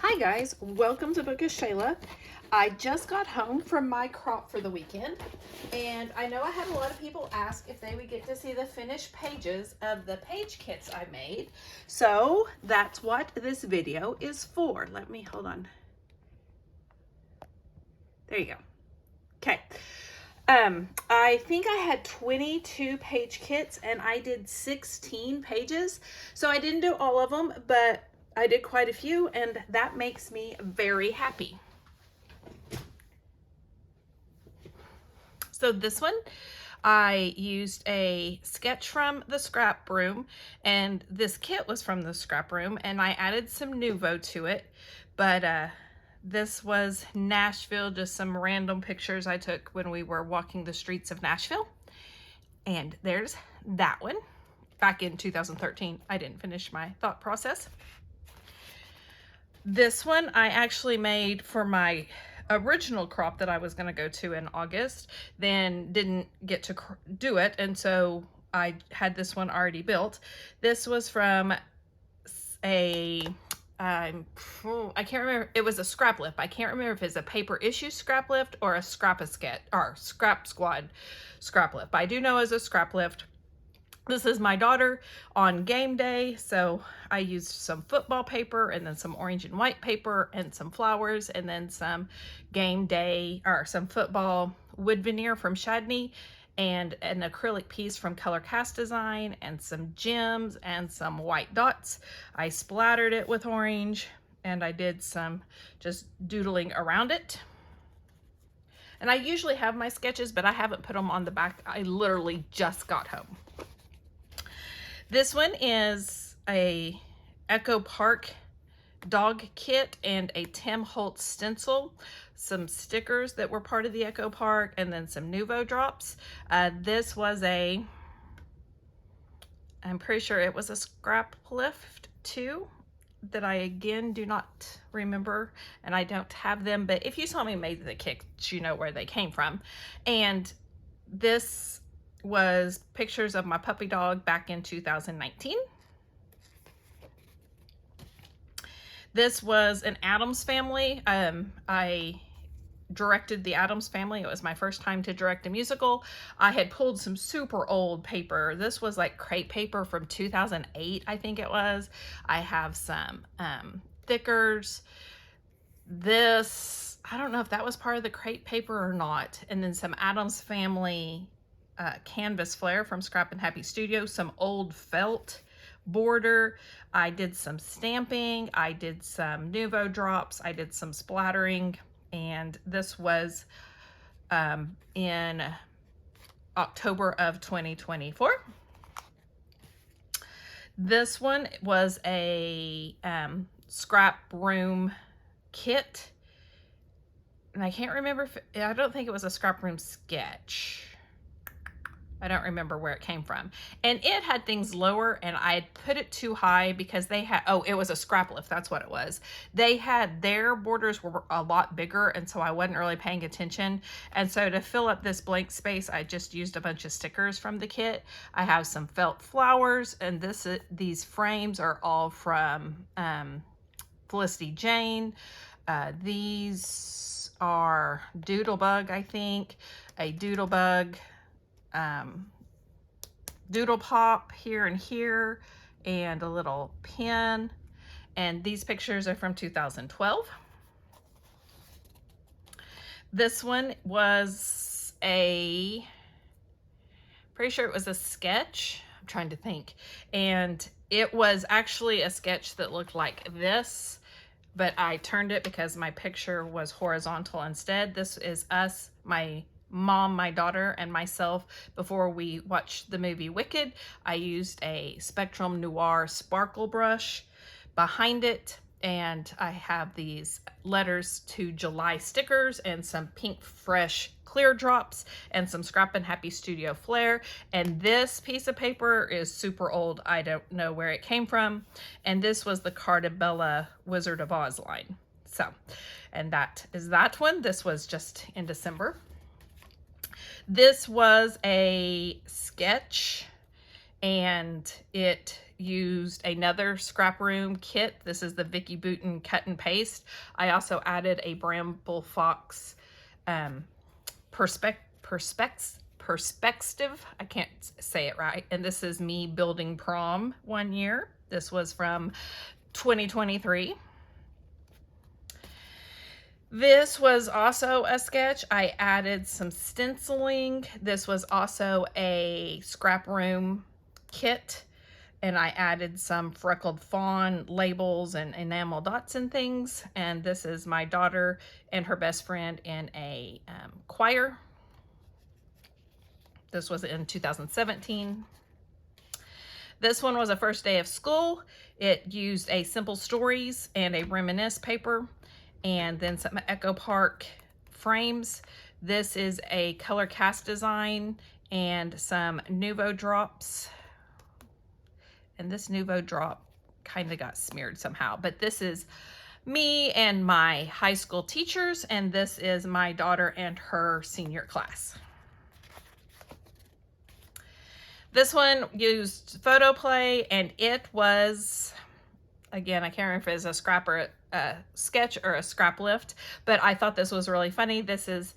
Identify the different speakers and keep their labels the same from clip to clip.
Speaker 1: Hi guys, welcome to Book of Shayla. I just got home from my crop for the weekend, and I know I had a lot of people ask if they would get to see the finished pages of the page kits I made. So that's what this video is for. Let me, hold on. There you go. Okay. I think I had 22 page kits and I did 16 pages. So I didn't do all of them, but I did quite a few, and that makes me very happy. So this one, I used a sketch from the scrap room, and this kit was from the scrap room, and I added some nouveau to it. But this was Nashville, just some random pictures I took when we were walking the streets of Nashville. And there's that one. Back in 2013, I didn't finish my thought process. This one I actually made for my original crop that I was going to go to in August, then didn't get to do it, and so I had this one already built. This was from a I can't remember, it was a scrap lift. I can't remember if it's a paper issue scrap lift or a scrap squad scrap lift, but I do know it's a scrap lift. This is my daughter on game day, so I used some football paper and then some orange and white paper and some flowers and then some game day or some football wood veneer from Chadney and an acrylic piece from Color Cast Design and some gems and some white dots. I splattered it with orange and I did some just doodling around it. And I usually have my sketches, but I haven't put them on the back. I literally just got home. This one is a Echo Park dog kit and a Tim Holtz stencil, some stickers that were part of the Echo Park, and then some Nouveau drops. This was I'm pretty sure it was a scrap lift too, that I again do not remember, and I don't have them, but if you saw me make the kits, you know where they came from. And this was pictures of my puppy dog back in 2019. This was an Addams Family. I directed the Addams Family. It was my first time to direct a musical. I had pulled some super old paper. This was like crepe paper from 2008, I think it was. I have some thickers. This, I don't know if that was part of the crepe paper or not. And then some Addams Family canvas flare from Scrap and Happy Studio, some old felt border. I did some stamping, I did some Nouveau drops, I did some splattering, and this was in October of 2024. This one was a scrap room kit, and I can't remember if, I don't think it was a scrap room sketch. I don't remember where it came from. And it had things lower, and I had put it too high because they had, oh, it was a scrap lift. That's what it was. They had, their borders were a lot bigger, and so I wasn't really paying attention. And so to fill up this blank space, I just used a bunch of stickers from the kit. I have some felt flowers, and these frames are all from Felicity Jane. These are Doodlebug, I think. A Doodlebug, doodle pop here and here, and a little pin. And these pictures are from 2012. This one was pretty sure it was a sketch. I'm trying to think. And it was actually a sketch that looked like this, but I turned it because my picture was horizontal instead. This is us, my mom, my daughter, and myself before we watched the movie Wicked. I used a Spectrum Noir sparkle brush behind it, and I have these letters to July stickers and some pink fresh clear drops and some Scrap and Happy Studio flair. And this piece of paper is super old. I don't know where it came from. And this was the Cardabella Wizard of Oz line. So, and that is that one. This was just in December. This was a sketch and it used another scrap room kit. This is the Vicky Bouton cut and paste. I also added a Bramble Fox perspective. I can't say it right. And this is me building prom one year. This was from 2023. This was also a sketch. I added some stenciling. This was also a scrap room kit, and I added some freckled fawn labels and enamel dots and things. And this is my daughter and her best friend in a choir. This was in 2017. This one was a first day of school. It used a Simple Stories and a Reminisce paper, and then some Echo Park frames. This is a color cast design and some Nuvo drops. And this Nuvo drop kind of got smeared somehow, but this is me and my high school teachers, and this is my daughter and her senior class. This one used photo play, and it was, again, I can't remember if it was a scrap or a sketch or a scrap lift, but I thought this was really funny. This is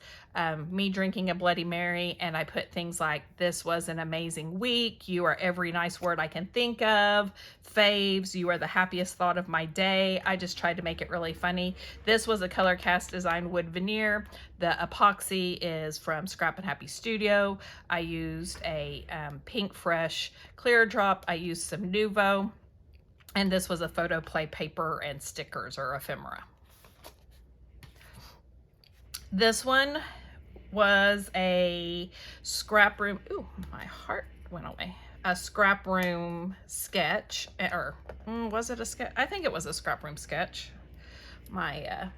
Speaker 1: me drinking a Bloody Mary, and I put things like, this was an amazing week, you are every nice word I can think of, faves, you are the happiest thought of my day. I just tried to make it really funny. This was a color cast design wood veneer. The epoxy is from Scrap and Happy Studio. I used a Pink Fresh clear drop. I used some Nuvo. And this was a photo play paper and stickers or ephemera. This one was a scrap room. Ooh, my heart went away. A scrap room sketch, or was it a sketch? I think it was a scrap room sketch. My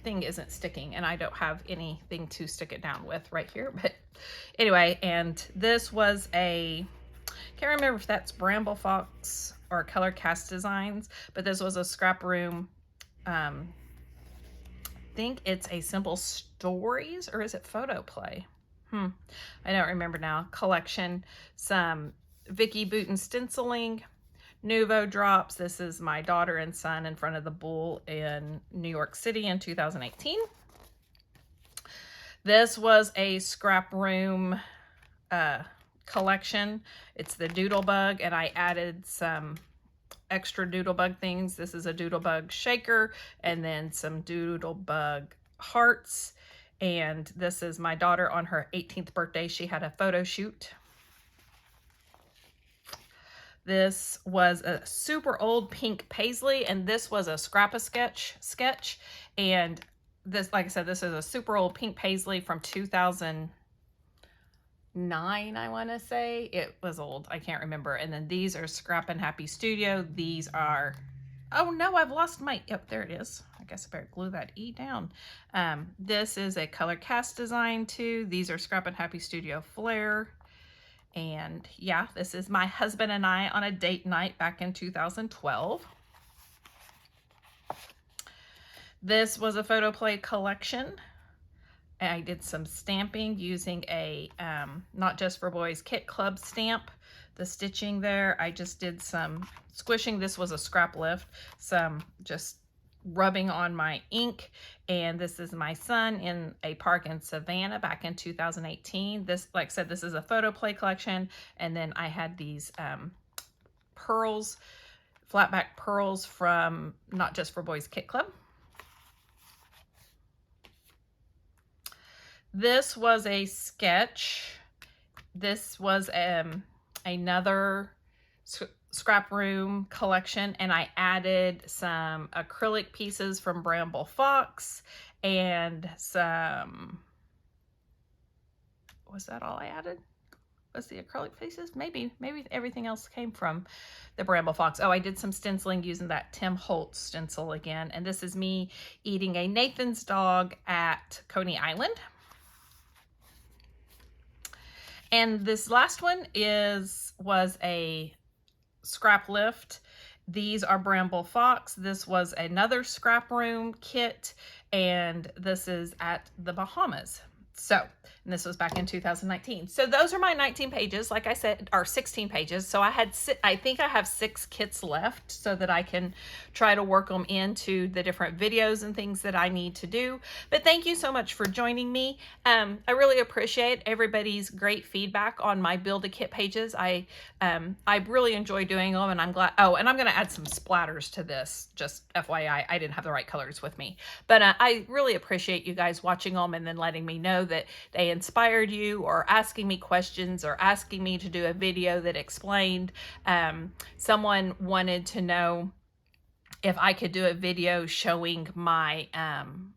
Speaker 1: thing isn't sticking, and I don't have anything to stick it down with right here. But anyway, and this was a, can't remember if that's Bramble Fox or Color Cast Designs, but this was a scrap room, I think it's a Simple Stories, or is it Photo Play? I don't remember now. Collection, some Vicky Bouton stenciling, Nuvo drops. This is my daughter and son in front of the bull in New York City in 2018. This was a scrap room collection. It's the Doodlebug, and I added some extra Doodlebug things. This is a Doodlebug shaker, and then some Doodlebug hearts. And this is my daughter on her 18th birthday. She had a photo shoot. This was a super old pink paisley, and this was a sketch. And this, like I said, this is a super old pink paisley from 2009, I want to say. It was old, I can't remember. And then these are Scrap and Happy Studio. These are, oh no, I've lost my, yep, there it is. I guess I better glue that E down. This is a color cast design too. These are Scrap and Happy Studio Flare. And yeah, this is my husband and I on a date night back in 2012. This was a photo play collection. I did some stamping using a Not Just for Boys Kit Club stamp. The stitching there, I just did some squishing. This was a scrap lift, some just rubbing on my ink. And this is my son in a park in Savannah back in 2018. This, like I said, this is a photo play collection. And then I had these pearls, flatback pearls from Not Just for Boys Kit Club. This was a sketch. This was another scrap room collection, and I added some acrylic pieces from Bramble Fox and some, was that all I added? Was the acrylic pieces? Maybe everything else came from the Bramble Fox. Oh, I did some stenciling using that Tim Holtz stencil again, and this is me eating a Nathan's dog at Coney Island. And this last one was a scrap lift. These are Bramble Fox. This was another scrap room kit, and this is at the Bahamas. So and this was back in 2019. So those are my 19 pages, like I said, or 16 pages. So I think I have 6 kits left so that I can try to work them into the different videos and things that I need to do. But thank you so much for joining me. I really appreciate everybody's great feedback on my Build a Kit pages. I really enjoy doing them, and I'm glad. Oh, and I'm going to add some splatters to this, just FYI. I didn't have the right colors with me. But I really appreciate you guys watching them and then letting me know that they inspired you, or asking me questions, or asking me to do a video that explained. Someone wanted to know if I could do a video showing my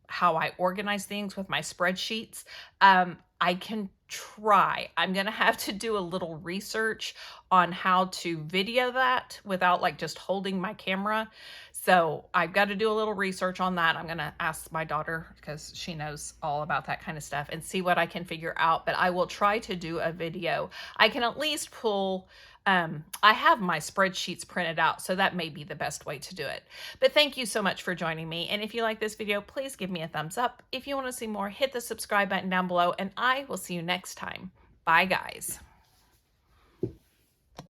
Speaker 1: how I organize things with my spreadsheets. I can try. I'm gonna have to do a little research on how to video that without like just holding my camera. So I've got to do a little research on that. I'm gonna ask my daughter, because she knows all about that kind of stuff, and see what I can figure out. But I will try to do a video. I can at least pull I have my spreadsheets printed out, so that may be the best way to do it. But thank you so much for joining me. And if you like this video, please give me a thumbs up. If you want to see more, hit the subscribe button down below, and I will see you next time. Bye, guys.